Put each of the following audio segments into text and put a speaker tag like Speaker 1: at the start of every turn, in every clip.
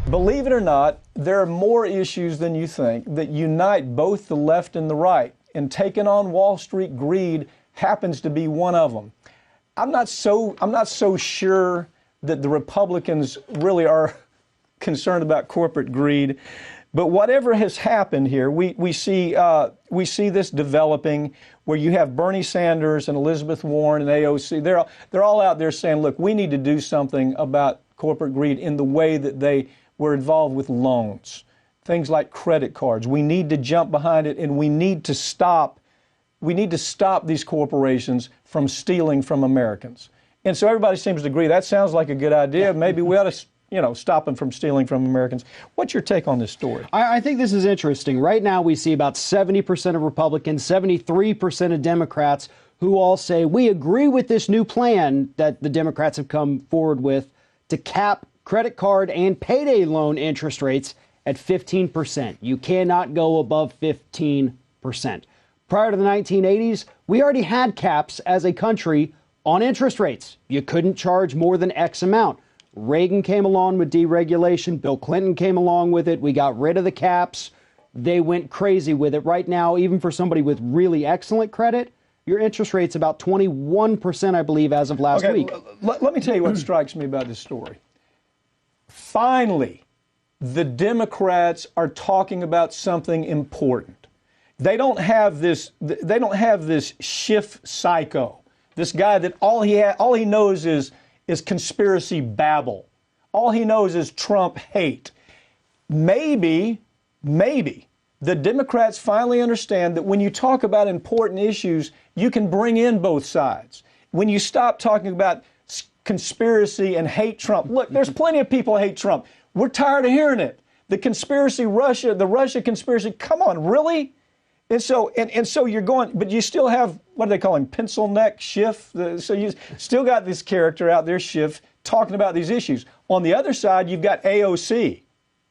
Speaker 1: Believe it or not, there are more issues than you think that unite both the left and the right, and taking on Wall Street greed happens to be one of them. I'm not so sure that the Republicans really are concerned about corporate greed, but whatever has happened here, we see this developing where you have Bernie Sanders and Elizabeth Warren and AOC. They're all out there saying, look, we need to do something about corporate greed in the way that they were involved with loans, things like credit cards. We need to jump behind it, and we need to stop these corporations from stealing from Americans. And so everybody seems to agree that sounds like a good idea. Maybe we ought to stop them from stealing from Americans. What's your take on this story?
Speaker 2: I think this is interesting. Right now we see about 70% of Republicans, 73% of Democrats who all say we agree with this new plan that the Democrats have come forward with to cap credit card and payday loan interest rates at 15%. You cannot go above 15%. Prior to the 1980s, we already had caps as a country on interest rates. You couldn't charge more than X amount. Reagan came along with deregulation. Bill Clinton came along with it. We got rid of the caps. They went crazy with it. Right now, even for somebody with really excellent credit, your interest rate's about 21%, I believe, as of last week.
Speaker 1: Let me tell you what strikes me about this story. Finally, the Democrats are talking about something important. They don't have this Schiff psycho, this guy that all he knows is conspiracy babble. All he knows is Trump hate. Maybe the Democrats finally understand that when you talk about important issues, you can bring in both sides. When you stop talking about conspiracy and hate Trump. Look, there's plenty of people who hate Trump. We're tired of hearing it. The conspiracy, the Russia conspiracy, come on, really? And so you're going, but you still have, what do they call him, pencil neck Schiff? So you still got this character out there, Schiff, talking about these issues. On the other side, you've got AOC,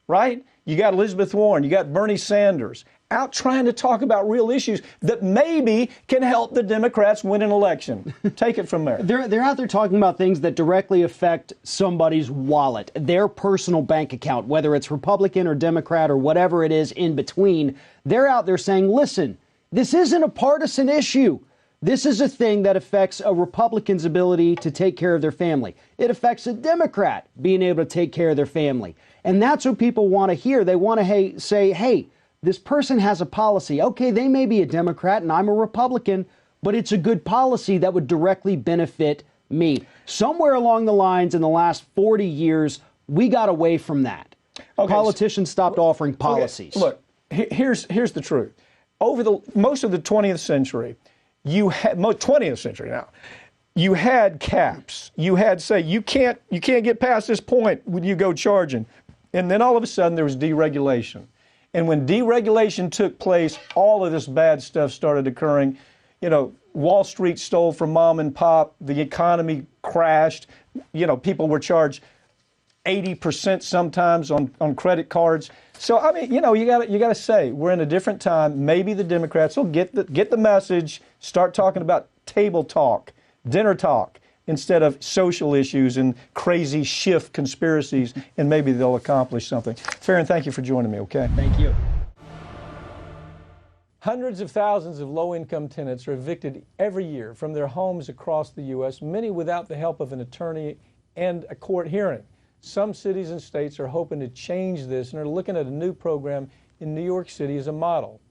Speaker 1: right? You got Elizabeth Warren, you got Bernie Sanders out trying to talk about real issues that maybe can help the Democrats win an election. Take it from there.
Speaker 2: They're out there talking about things that directly affect somebody's wallet, their personal bank account, whether it's Republican or Democrat or whatever it is in between. They're out there saying, listen, this isn't a partisan issue. This is a thing that affects a Republican's ability to take care of their family. It affects a Democrat being able to take care of their family. And that's what people want to hear. They want to say, hey, this person has a policy. Okay, they may be a Democrat and I'm a Republican, but it's a good policy that would directly benefit me. Somewhere along the lines in the last 40 years, we got away from that. Okay, politicians stopped offering policies.
Speaker 1: Okay, look, here's the truth. Over most of the 20th century, 20th century now, you had caps. You had say you can't get past this point when you go charging, and then all of a sudden there was deregulation. And when deregulation took place, all of this bad stuff started occurring. You know, Wall Street stole from mom and pop. The economy crashed. You know, people were charged 80% sometimes on credit cards. So, I mean, you know, you got to say we're in a different time. Maybe the Democrats will get the message, start talking about table talk, dinner talk, instead of social issues and crazy Schiff conspiracies, and maybe they'll accomplish something. Farron, thank you for joining me, okay?
Speaker 2: Thank you.
Speaker 1: Hundreds of thousands of low-income tenants are evicted every year from their homes across the U.S., many without the help of an attorney and a court hearing. Some cities and states are hoping to change this and are looking at a new program in New York City as a model.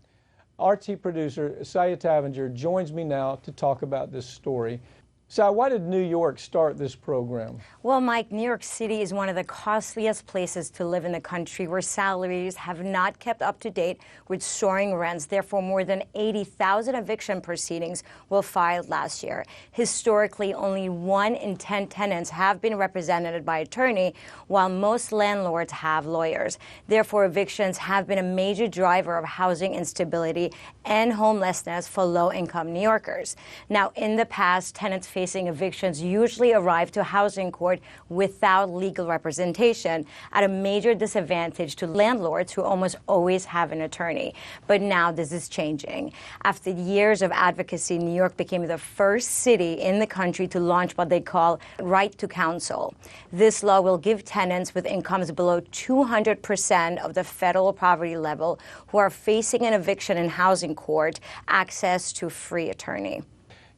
Speaker 1: RT producer Saya Tavenger joins me now to talk about this story. So why did New York start this program?
Speaker 3: Well, Mike, New York City is one of the costliest places to live in the country, where salaries have not kept up to date with soaring rents. Therefore, more than 80,000 eviction proceedings were filed last year. Historically, only 1 in 10 tenants have been represented by attorney, while most landlords have lawyers. Therefore, evictions have been a major driver of housing instability and homelessness for low-income New Yorkers. Now, in the past, tenants facing evictions usually arrive to housing court without legal representation, at a major disadvantage to landlords who almost always have an attorney. But now this is changing. After years of advocacy, New York became the first city in the country to launch what they call right to counsel. This law will give tenants with incomes below 200% of the federal poverty level who are facing an eviction in housing court access to free attorney.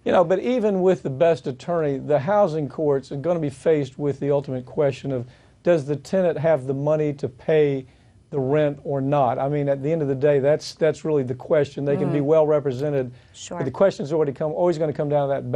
Speaker 1: You know, but even with the best attorney, the housing courts are going to be faced with the ultimate question of, does the tenant have the money to pay the rent or not? I mean, at the end of the day, that's really the question. They can be well represented,
Speaker 3: Sure.
Speaker 1: but the question's always going to come down to that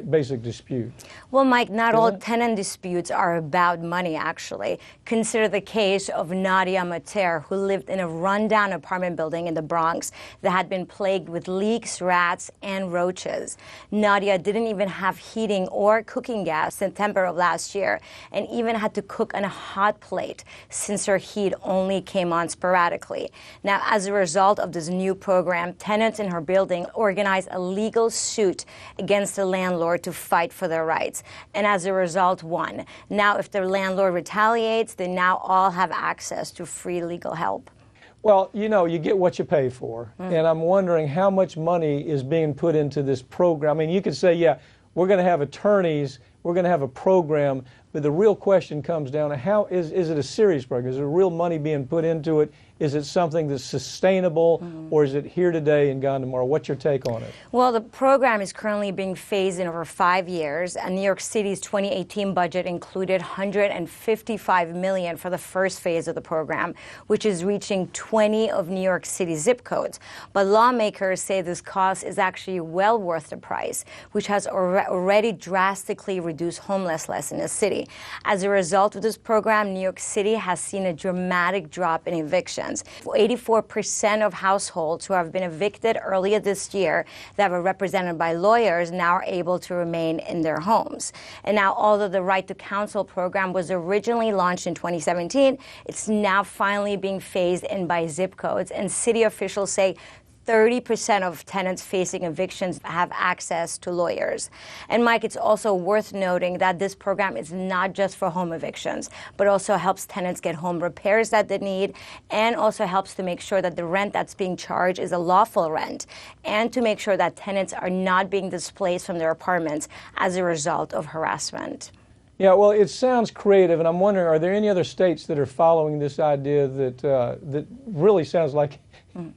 Speaker 1: basic dispute.
Speaker 3: Well, Mike, not all tenant disputes are about money, actually. Consider the case of Nadia Mater, who lived in a rundown apartment building in the Bronx that had been plagued with leaks, rats, and roaches. Nadia didn't even have heating or cooking gas September of last year, and even had to cook on a hot plate since her heat only came on sporadically. Now, as a result of this new program, tenants in her building organized a legal suit against the landlord to fight for their rights, and as a result, won. Now, if the landlord retaliates, they now all have access to free legal help.
Speaker 1: Well, you know, you get what you pay for, and I'm wondering how much money is being put into this program. I mean, you could say, yeah, we're going to have attorneys, we're going to have a program, but the real question comes down to how is it a serious program? Is there real money being put into it? Is it something that's sustainable, or is it here today and gone tomorrow? What's your take on it?
Speaker 3: Well, the program is currently being phased in over 5 years, and New York City's 2018 budget included $155 million for the first phase of the program, which is reaching 20 of New York City's zip codes. But lawmakers say this cost is actually well worth the price, which has already drastically reduced homelessness in the city. As a result of this program, New York City has seen a dramatic drop in evictions. 84% of households who have been evicted earlier this year that were represented by lawyers now are able to remain in their homes. And now, although the Right to Counsel program was originally launched in 2017, it's now finally being phased in by zip codes, and city officials say 30% of tenants facing evictions have access to lawyers. And Mike, it's also worth noting that this program is not just for home evictions, but also helps tenants get home repairs that they need, and also helps to make sure that the rent that's being charged is a lawful rent, and to make sure that tenants are not being displaced from their apartments as a result of harassment.
Speaker 1: Yeah, well, it sounds creative, and I'm wondering, are there any other states that are following this idea that really sounds like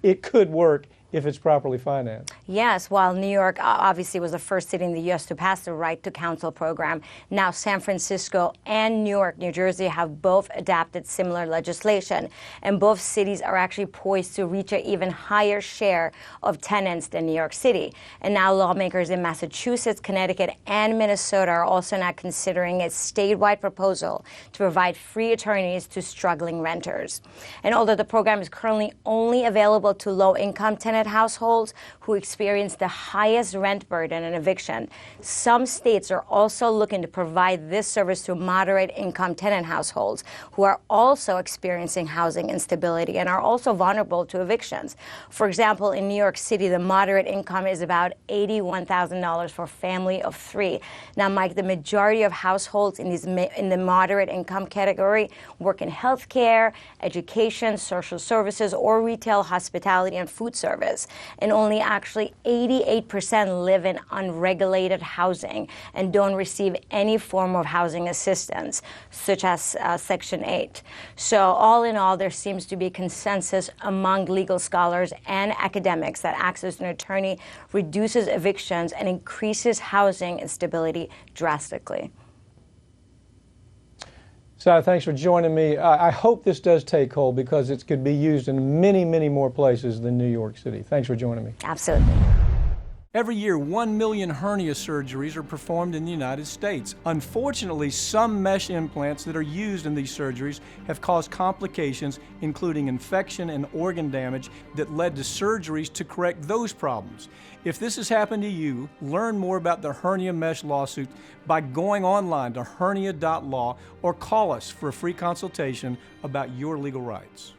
Speaker 1: it could work if it's properly financed?
Speaker 3: Yes, while New York obviously was the first city in the U.S. to pass the Right to Counsel program, now San Francisco and Newark, New Jersey have both adopted similar legislation, and both cities are actually poised to reach an even higher share of tenants than New York City. And now lawmakers in Massachusetts, Connecticut, and Minnesota are also now considering a statewide proposal to provide free attorneys to struggling renters. And although the program is currently only available to low-income tenant households who experience the highest rent burden and eviction, some states are also looking to provide this service to moderate income tenant households who are also experiencing housing instability and are also vulnerable to evictions. For example, in New York City, the moderate income is about $81,000 for a family of 3. Now, Mike, the majority of households in the moderate income category work in healthcare, education, social services, or retail, hospitality, and food service. And only actually 88% live in unregulated housing and don't receive any form of housing assistance, such as Section 8. So all in all, there seems to be consensus among legal scholars and academics that access to an attorney reduces evictions and increases housing instability drastically.
Speaker 1: Sally, thanks for joining me. I hope this does take hold because it could be used in many, many more places than New York City. Thanks for joining me.
Speaker 3: Absolutely.
Speaker 1: Every year, 1 million hernia surgeries are performed in the United States. Unfortunately, some mesh implants that are used in these surgeries have caused complications, including infection and organ damage that led to surgeries to correct those problems. If this has happened to you, learn more about the hernia mesh lawsuit by going online to hernia.law or call us for a free consultation about your legal rights.